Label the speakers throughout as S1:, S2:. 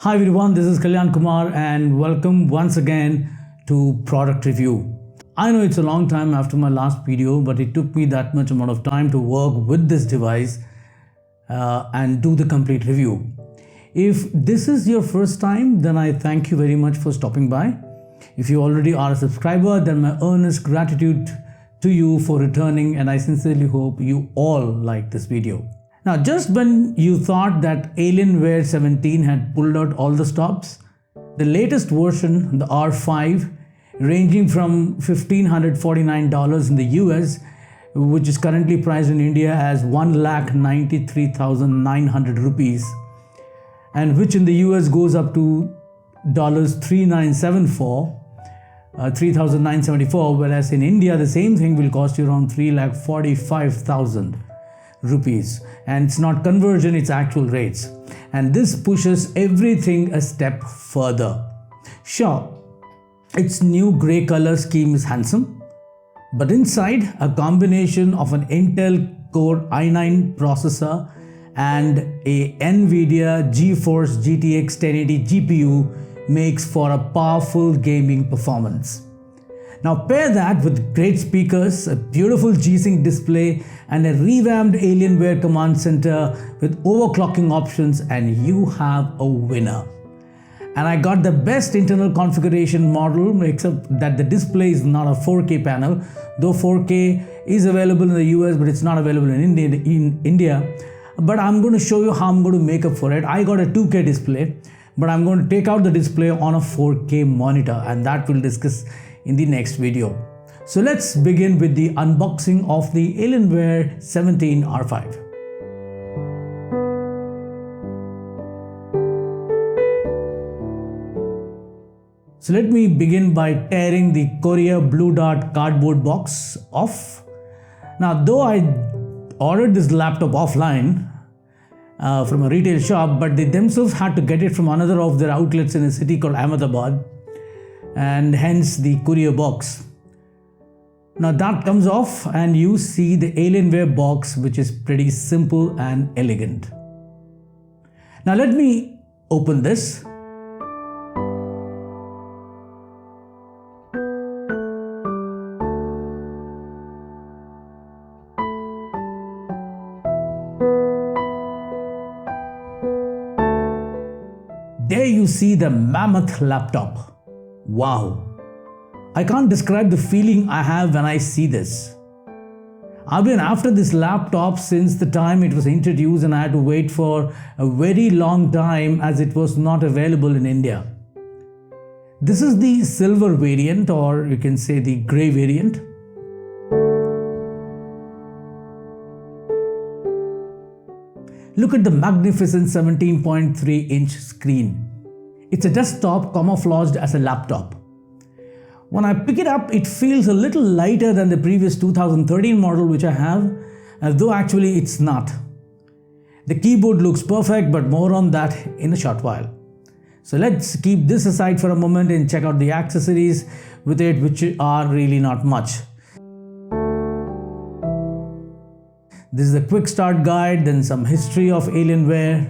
S1: Hi everyone, this is Kalyan Kumar and welcome once again to Product Review. I know it's a long time after my last video, but it took me that much amount of time to work with this device and do the complete review. If this is your first time, then I thank you very much for stopping by. If you already are a subscriber, then my earnest gratitude to you for returning, and I sincerely hope you all like this video. Now, just when you thought that Alienware 17 had pulled out all the stops, the latest version, the R5, ranging from $1,549 in the US, which is currently priced in India as 1,93,900 rupees, and which in the US goes up to $3,974, whereas in India the same thing will cost you around 3,45,000 rupees, and it's not conversion, it's actual rates, and this pushes everything a step further. Sure, its new gray color scheme is handsome, but inside, a combination of an Intel Core i9 processor and a NVIDIA GeForce GTX 1080 GPU makes for a powerful gaming performance. Now pair that with great speakers, a beautiful G-Sync display and a revamped Alienware command center with overclocking options, and you have a winner. And I got the best internal configuration model, except that the display is not a 4K panel, though 4K is available in the US, but it's not available in India. But I'm going to show you how I'm going to make up for it. I got a 2K display, but I'm going to take out the display on a 4K monitor, and that we'll discuss in the next video. So let's begin with the unboxing of the Alienware 17 R5. So let me begin by tearing the Korea Blue Dot cardboard box off. Now, though I ordered this laptop offline from a retail shop, but they themselves had to get it from another of their outlets in a city called Ahmedabad, and hence the courier box. Now that comes off and you see the Alienware box, which is pretty simple and elegant. Now let me open this. There you see the mammoth laptop. Wow, I can't describe the feeling I have when I see this. I've been after this laptop since the time it was introduced, and I had to wait for a very long time as it was not available in India. This is the silver variant, or you can say the grey variant. Look at the magnificent 17.3-inch screen. It's a desktop camouflaged as a laptop. When I pick it up, it feels a little lighter than the previous 2013 model which I have, though actually it's not. The keyboard looks perfect, but more on that in a short while. So let's keep this aside for a moment and check out the accessories with it, which are really not much. This is a quick start guide, then some history of Alienware.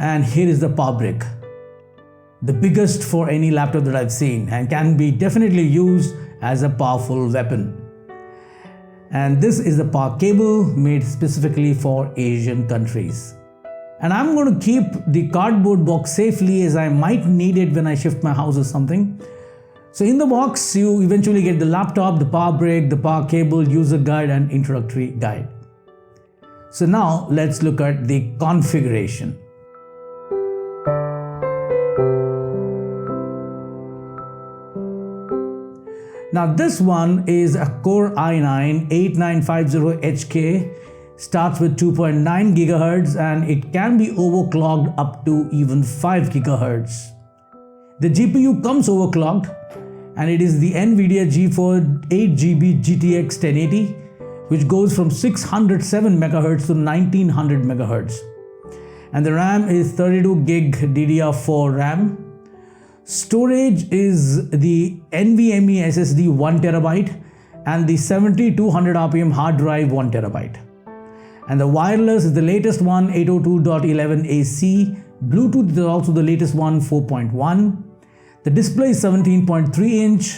S1: And here is the power brick, the biggest for any laptop that I've seen, and can be definitely used as a powerful weapon. And this is the power cable made specifically for Asian countries. And I'm going to keep the cardboard box safely, as I might need it when I shift my house or something. So in the box, you eventually get the laptop, the power brick, the power cable, user guide and introductory guide. So now let's look at the configuration. Now this one is a Core i9 8950HK starts with 2.9 gigahertz and it can be overclocked up to even 5 gigahertz. The GPU comes overclocked and it is the NVIDIA GeForce 8GB GTX 1080, which goes from 607 MHz to 1900 MHz. And the RAM is 32 gig DDR4 RAM. Storage is the NVMe SSD 1 terabyte and the 7200 RPM hard drive 1 terabyte. And the wireless is the latest one, 802.11ac. Bluetooth is also the latest one, 4.1. The display is 17.3 inch.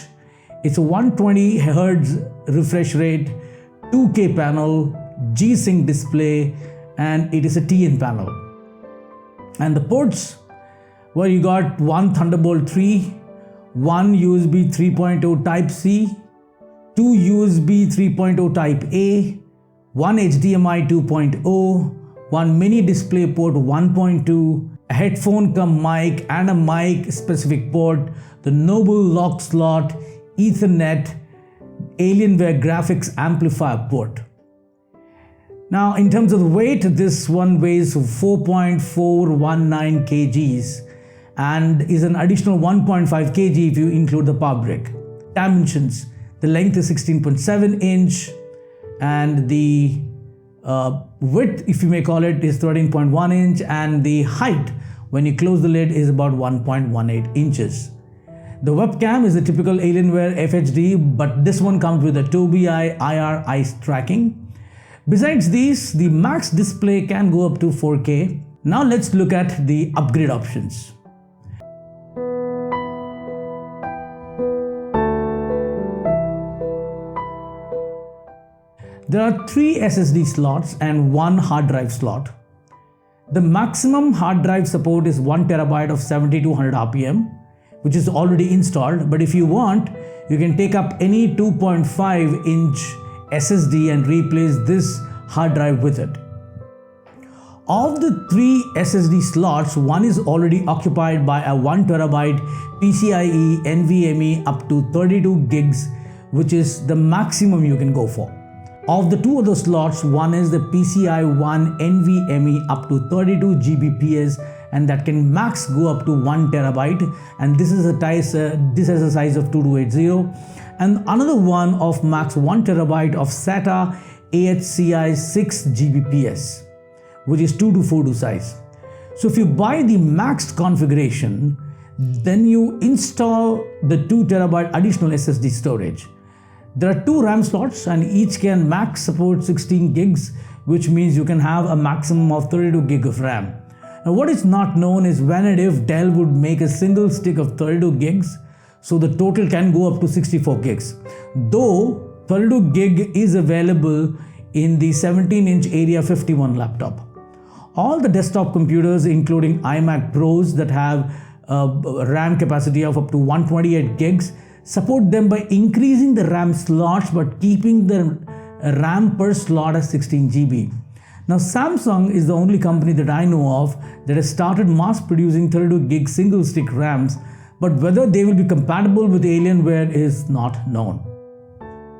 S1: It's a 120 Hz refresh rate, 2K panel, G-Sync display, and it is a TN panel. And the ports, well, you got one Thunderbolt 3, one USB 3.0 Type-C, two USB 3.0 Type-A, one HDMI 2.0, one mini display port 1.2, a headphone cum mic and a mic specific port, the Noble lock slot, Ethernet, Alienware graphics amplifier port. Now, in terms of the weight, this one weighs 4.419 kgs and is an additional 1.5 kg if you include the power brick. Dimensions: the length is 16.7 inch and the width, if you may call it, is 13.1 inch, and the height when you close the lid is about 1.18 inches. The webcam is the typical Alienware FHD, but this one comes with a Tobii IR eyes tracking. Besides these, the max display can go up to 4K. Now let's look at the upgrade options. There are 3 SSD slots and 1 hard drive slot. The maximum hard drive support is 1 terabyte of 7200 RPM, which is already installed, but if you want, you can take up any 2.5 inch SSD and replace this hard drive with it. Of the 3 SSD slots, one is already occupied by a 1 terabyte PCIe NVMe up to 32 gigs, which is the maximum you can go for. Of the 2 other slots, one is the PCI 1 NVMe up to 32 Gbps, and that can max go up to 1 terabyte, and this has a size of 2280, and another one of max 1 terabyte of SATA AHCI 6 Gbps, which is 2:4 size. So if you buy the maxed configuration, then you install the 2 terabyte additional SSD storage. There are 2 RAM slots and each can max support 16 gigs, which means you can have a maximum of 32 gig of RAM. Now, what is not known is when and if Dell would make a single stick of 32 gigs, so the total can go up to 64 gigs. Though 32 gig is available in the 17-inch Area 51 laptop. All the desktop computers, including iMac Pros that have a RAM capacity of up to 128 gigs, support them by increasing the RAM slots but keeping the RAM per slot as 16 GB. Now, Samsung is the only company that I know of that has started mass producing 32 gig single stick RAMs, but whether they will be compatible with Alienware is not known.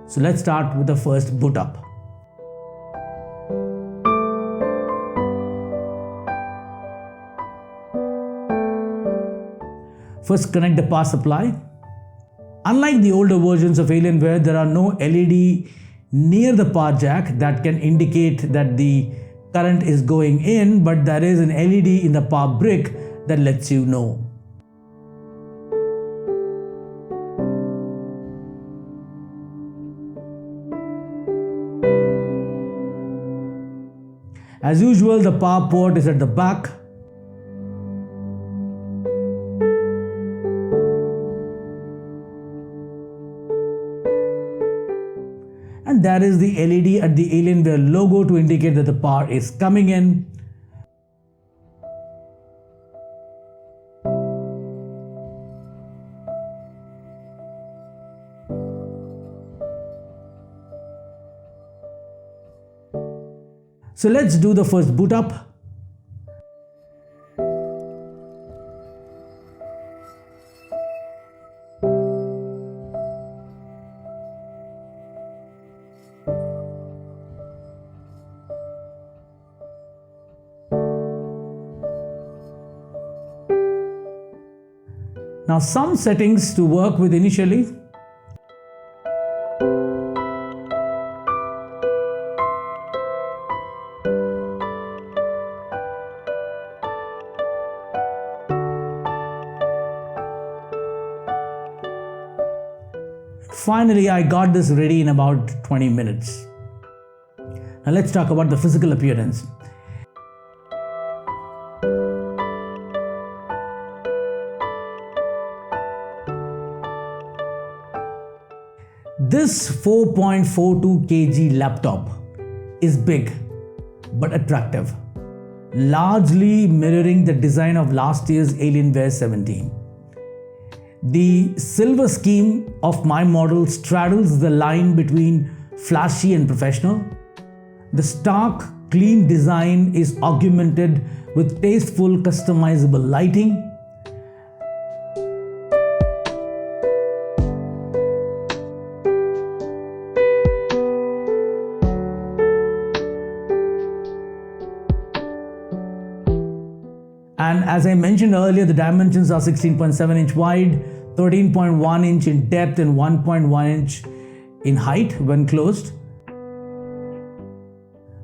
S1: So let's start with the first boot up. First, connect the power supply. Unlike the older versions of Alienware, there are no LED near the power jack that can indicate that the current is going in, but there is an LED in the power brick that lets you know. As usual, the power port is at the back. And there is the LED at the Alienware logo to indicate that the power is coming in. So let's do the first boot up. Now some settings to work with initially. Finally, I got this ready in about 20 minutes. Now let's talk about the physical appearance. This 4.42 kg laptop is big but attractive, largely mirroring the design of last year's Alienware 17. The silver scheme of my model straddles the line between flashy and professional. The stark, clean design is augmented with tasteful, customizable lighting. And as I mentioned earlier, the dimensions are 16.7 inch wide, 13.1 inch in depth and 1.1 inch in height when closed.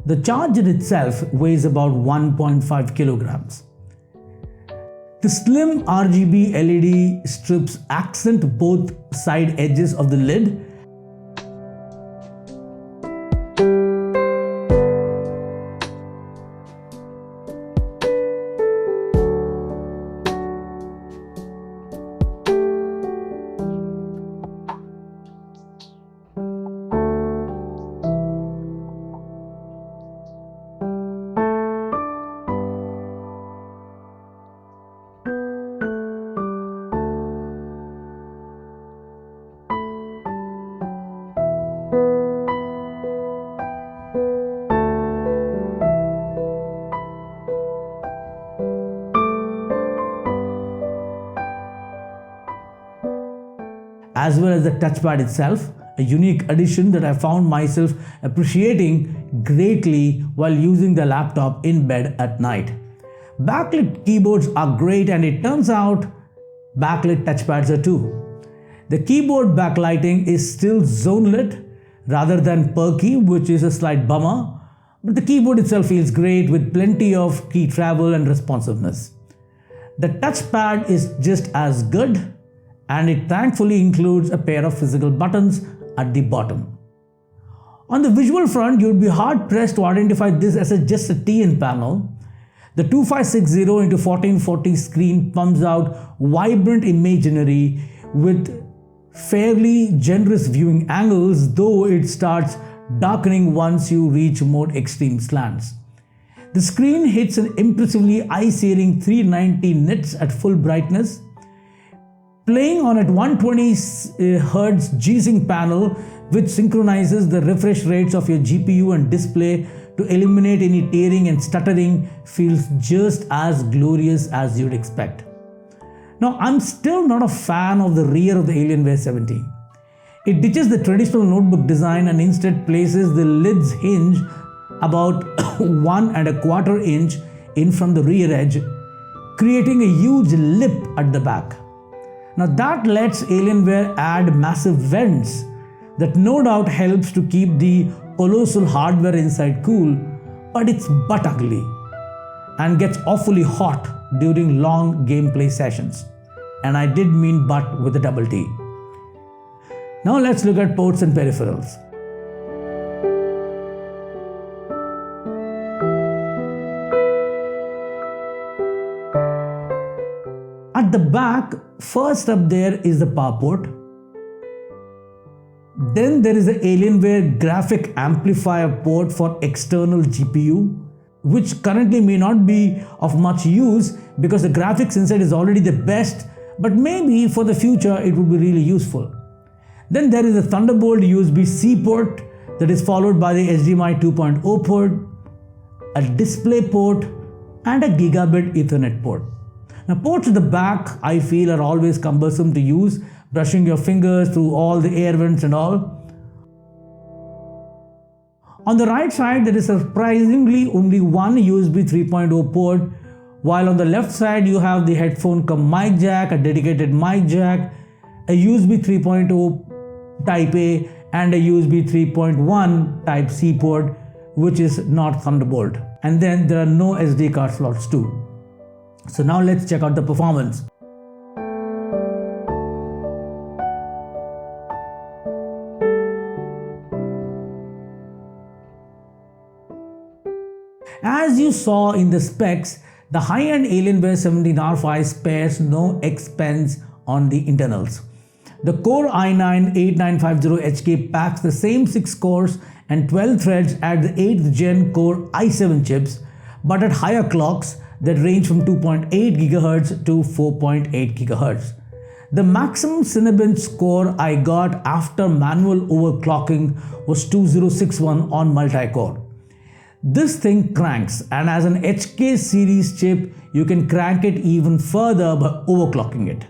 S1: The charger itself weighs about 1.5 kilograms. The slim RGB LED strips accent both side edges of the lid. As well as the touchpad itself, a unique addition that I found myself appreciating greatly while using the laptop in bed at night. Backlit keyboards are great, and it turns out backlit touchpads are too. The keyboard backlighting is still zone lit rather than per key, which is a slight bummer, but the keyboard itself feels great with plenty of key travel and responsiveness. The touchpad is just as good, and it thankfully includes a pair of physical buttons at the bottom. On the visual front, you would be hard pressed to identify this as just a TN panel. The 2560x1440 screen pumps out vibrant imagery with fairly generous viewing angles, though it starts darkening once you reach more extreme slants. The screen hits an impressively eye-searing 390 nits at full brightness. Playing on at 120 Hz G-Sync panel, which synchronizes the refresh rates of your GPU and display to eliminate any tearing and stuttering, feels just as glorious as you'd expect. Now, I'm still not a fan of the rear of the Alienware 17. It ditches the traditional notebook design and instead places the lid's hinge about 1.25 inch in from the rear edge, creating a huge lip at the back. Now that lets Alienware add massive vents that no doubt helps to keep the colossal hardware inside cool, but it's butt ugly and gets awfully hot during long gameplay sessions. And I did mean butt with a double T. Now let's look at ports and peripherals. At the back, first up there is the power port. Then there is the Alienware graphic amplifier port for external GPU, which currently may not be of much use because the graphics inside is already the best, but maybe for the future it would be really useful. Then there is a Thunderbolt USB-C port that is followed by the HDMI 2.0 port, a display port, and a gigabit Ethernet port. Now, ports at the back, I feel, are always cumbersome to use, brushing your fingers through all the air vents and all. On the right side, there is surprisingly only one USB 3.0 port, while on the left side you have the headphone cum mic jack, a dedicated mic jack, a USB 3.0 Type A and a USB 3.1 Type C port, which is not Thunderbolt. And then there are no SD card slots too. So now let's check out the performance. As you saw in the specs, the high-end Alienware 17R5 spares no expense on the internals. The Core i9-8950HK packs the same 6 cores and 12 threads at the 8th Gen Core i7 chips, but at higher clocks that range from 2.8 GHz to 4.8 GHz. The maximum Cinebench score I got after manual overclocking was 2061 on multi-core. This thing cranks, and as an HK series chip, you can crank it even further by overclocking it.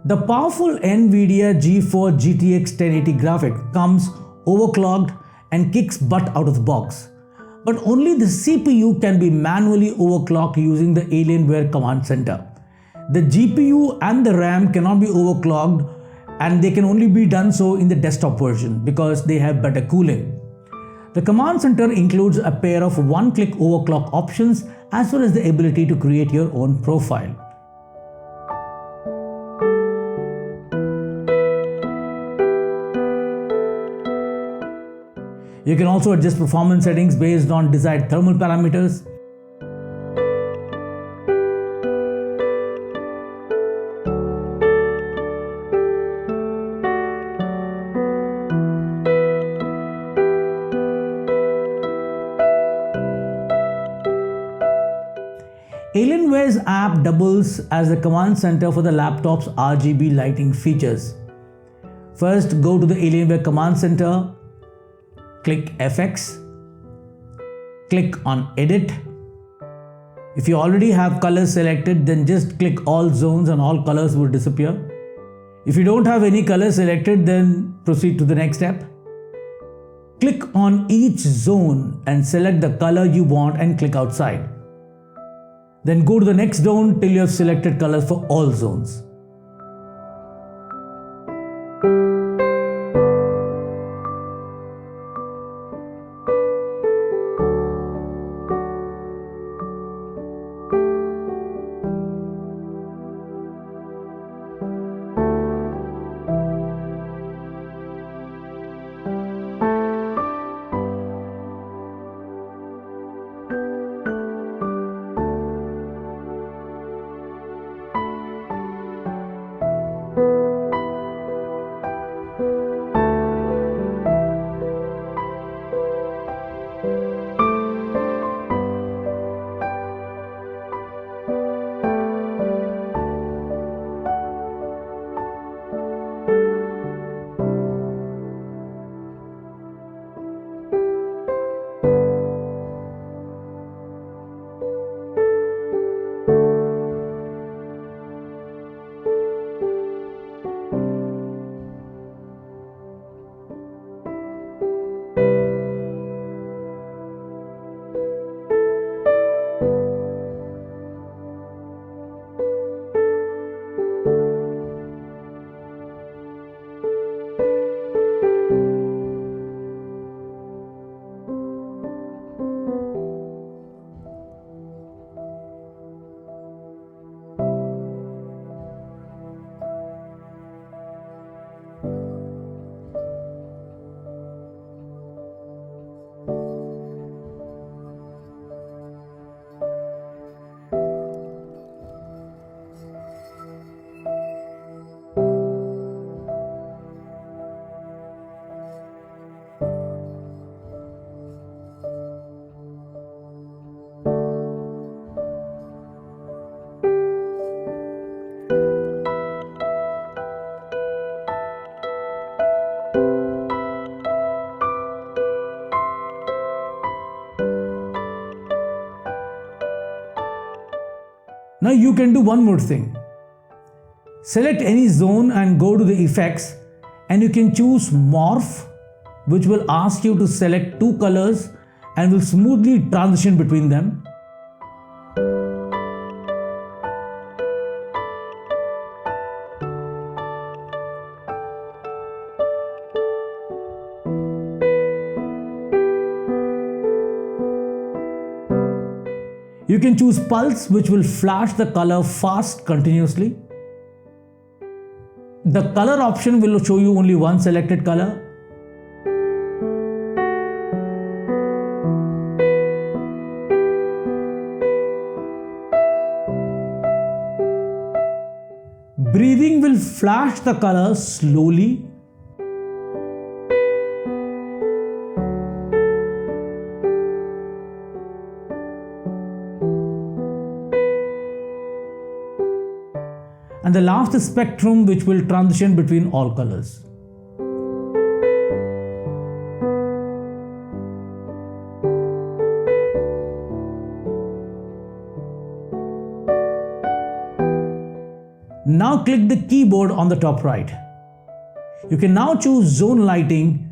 S1: The powerful NVIDIA GeForce GTX 1080 graphic comes overclocked and kicks butt out of the box. But only the CPU can be manually overclocked using the Alienware command center. The GPU and the RAM cannot be overclocked, and they can only be done so in the desktop version because they have better cooling. The command center includes a pair of one-click overclock options as well as the ability to create your own profile. You can also adjust performance settings based on desired thermal parameters. Alienware's app doubles as the command center for the laptop's RGB lighting features. First, go to the Alienware command center, click FX, click on Edit. If you already have colors selected, then just click all zones and all colors will disappear. If you don't have any colors selected, then proceed to the next step. Click on each zone and select the color you want and click outside. Then go to the next zone till you have selected colors for all zones. Now you can do one more thing. Select any zone and go to the effects, and you can choose morph, which will ask you to select two colors and will smoothly transition between them. You can choose pulse, which will flash the color fast continuously. The color option will show you only one selected color. Breathing will flash the color slowly. And the last is spectrum, which will transition between all colors. Now click the keyboard on the top right. You can now choose zone lighting,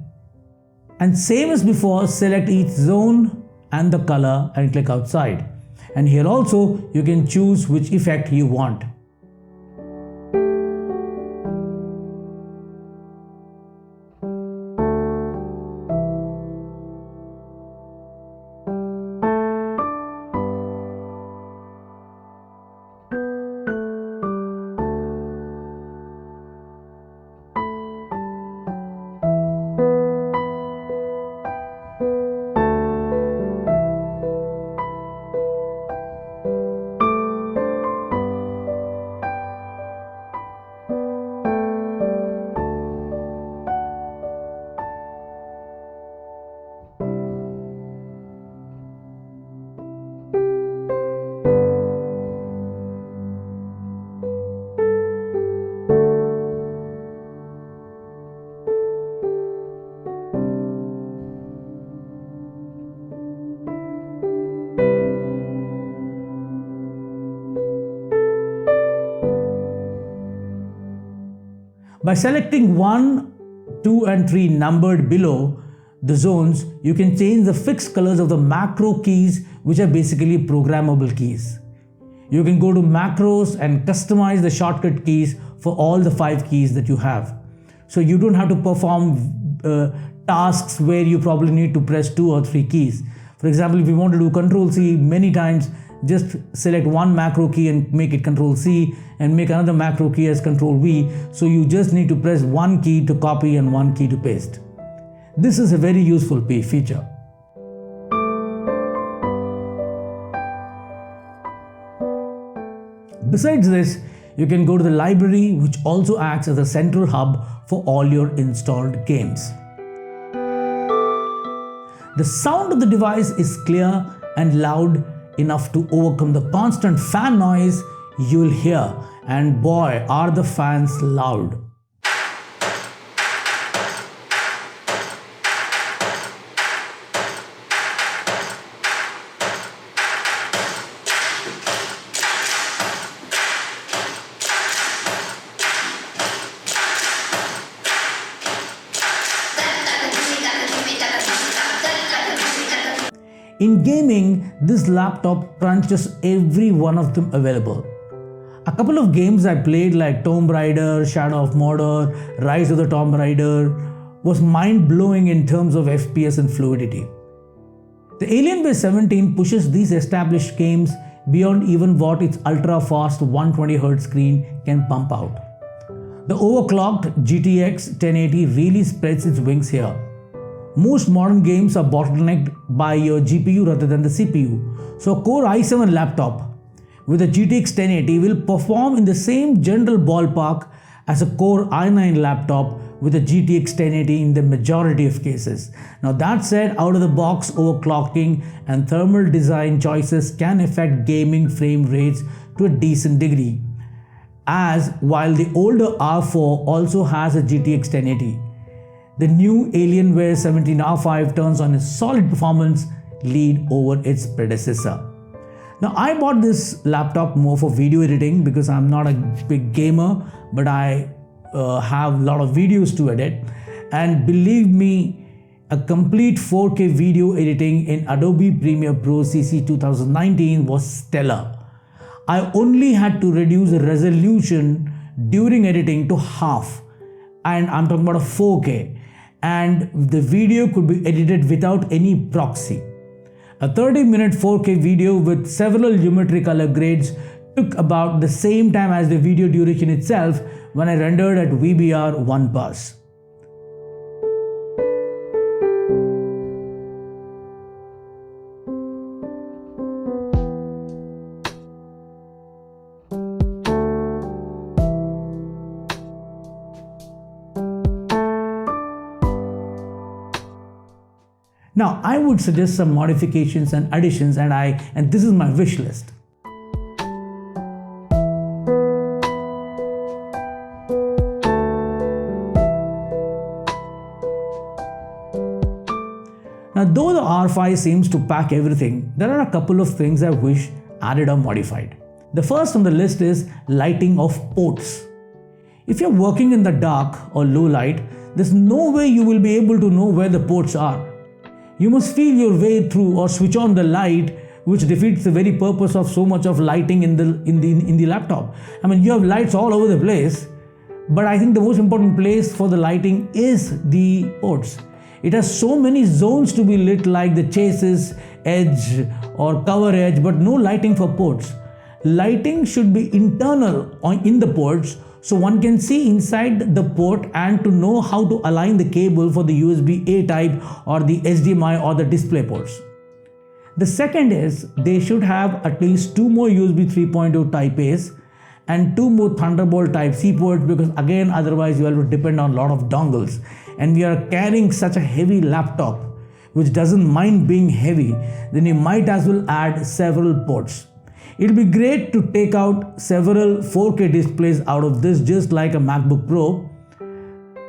S1: and same as before, select each zone and the color and click outside. And here also you can choose which effect you want. By selecting 1, 2 and 3 numbered below the zones, you can change the fixed colors of the macro keys, which are basically programmable keys. You can go to macros and customize the shortcut keys for all the 5 keys that you have. So you don't have to perform tasks where you probably need to press 2 or 3 keys. For example, if you want to do Control C many times, just select one macro key and make it Control C and make another macro key as Control V. So you just need to press one key to copy and one key to paste. This is a very useful feature. Besides this, you can go to the library, which also acts as a central hub for all your installed games. The sound of the device is clear and loud enough to overcome the constant fan noise you'll hear, and boy, are the fans loud. In gaming, this laptop crunches every one of them available. A couple of games I played like Tomb Raider, Shadow of Mordor, Rise of the Tomb Raider was mind-blowing in terms of FPS and fluidity. The Alienware 17 pushes these established games beyond even what its ultra-fast 120Hz screen can pump out. The overclocked GTX 1080 really spreads its wings here. Most modern games are bottlenecked by your GPU rather than the CPU. So a Core i7 laptop with a GTX 1080 will perform in the same general ballpark as a Core i9 laptop with a GTX 1080 in the majority of cases. Now that said, out of the box overclocking and thermal design choices can affect gaming frame rates to a decent degree, as while the older R4 also has a GTX 1080. The new Alienware 17 R5 turns on a solid performance lead over its predecessor. Now I bought this laptop more for video editing because I'm not a big gamer, but I have a lot of videos to edit, and believe me, a complete 4K video editing in Adobe Premiere Pro CC 2019 was stellar. I only had to reduce the resolution during editing to half, and I'm talking about a 4K, and the video could be edited without any proxy. A 30-minute 4K video with several geometry color grades took about the same time as the video duration itself when I rendered at VBR 1 pass. Now, I would suggest some modifications and additions, and this is my wish list. Now, though the R5 seems to pack everything, there are a couple of things I wish added or modified. The first on the list is lighting of ports. If you're working in the dark or low light, there's no way you will be able to know where the ports are. You must feel your way through or switch on the light, which defeats the very purpose of so much of lighting in the laptop. I mean, you have lights all over the place, but I think the most important place for the lighting is the ports. It has so many zones to be lit, like the chassis, edge or cover edge, but no lighting for ports. Lighting should be internal in the ports, so one can see inside the port and to know how to align the cable for the USB-A type or the HDMI or the display ports. The second is they should have at least 2 more USB 3.0 Type A's and 2 more Thunderbolt Type C ports, because again otherwise you have to depend on a lot of dongles, and we are carrying such a heavy laptop which doesn't mind being heavy, then you might as well add several ports. It'll be great to take out several 4K displays out of this, just like a MacBook Pro.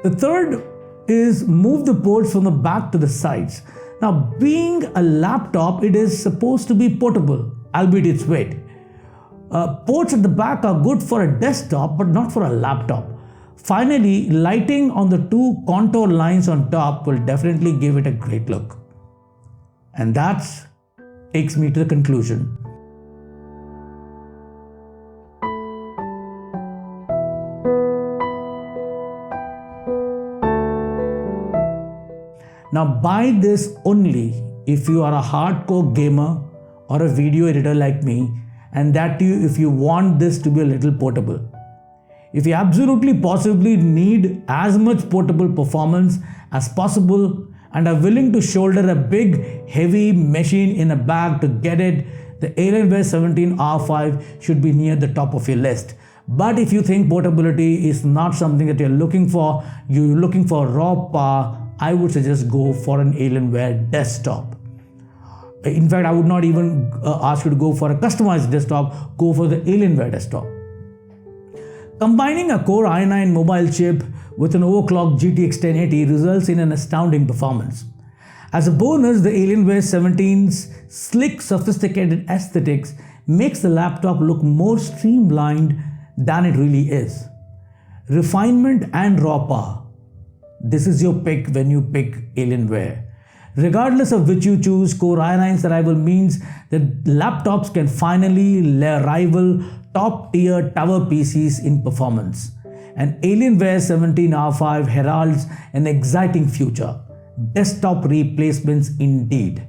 S1: The third is move the ports from the back to the sides. Now, being a laptop, it is supposed to be portable, albeit its weight. Ports at the back are good for a desktop, but not for a laptop. Finally, lighting on the 2 contour lines on top will definitely give it a great look. And that takes me to the conclusion. Now, buy this only if you are a hardcore gamer or a video editor like me, and that too if you want this to be a little portable. If you absolutely possibly need as much portable performance as possible and are willing to shoulder a big heavy machine in a bag to get it, the Alienware 17 R5 should be near the top of your list. But if you think portability is not something that you're looking for raw power, I would suggest go for an Alienware desktop. In fact, I would not even ask you to go for a customized desktop, go for the Alienware desktop. Combining a Core i9 mobile chip with an overclocked GTX 1080 results in an astounding performance. As a bonus, the Alienware 17's slick, sophisticated aesthetics makes the laptop look more streamlined than it really is. Refinement and raw power. This is your pick when you pick Alienware. Regardless of which you choose, Core i9's arrival means that laptops can finally rival top-tier tower PCs in performance. And Alienware 17 R5 heralds an exciting future. Desktop replacements indeed.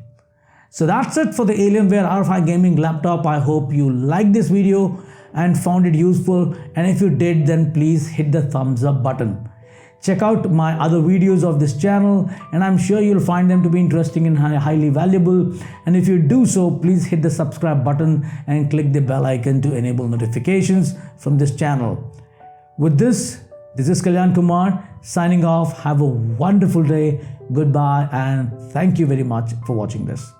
S1: So that's it for the Alienware R5 gaming laptop. I hope you liked this video and found it useful. And if you did, then please hit the thumbs up button. Check out my other videos of this channel, and I'm sure you'll find them to be interesting and highly valuable. And if you do so, please hit the subscribe button and click the bell icon to enable notifications from this channel. With this is Kalyan Kumar signing off. Have a wonderful day. Goodbye, and thank you very much for watching this.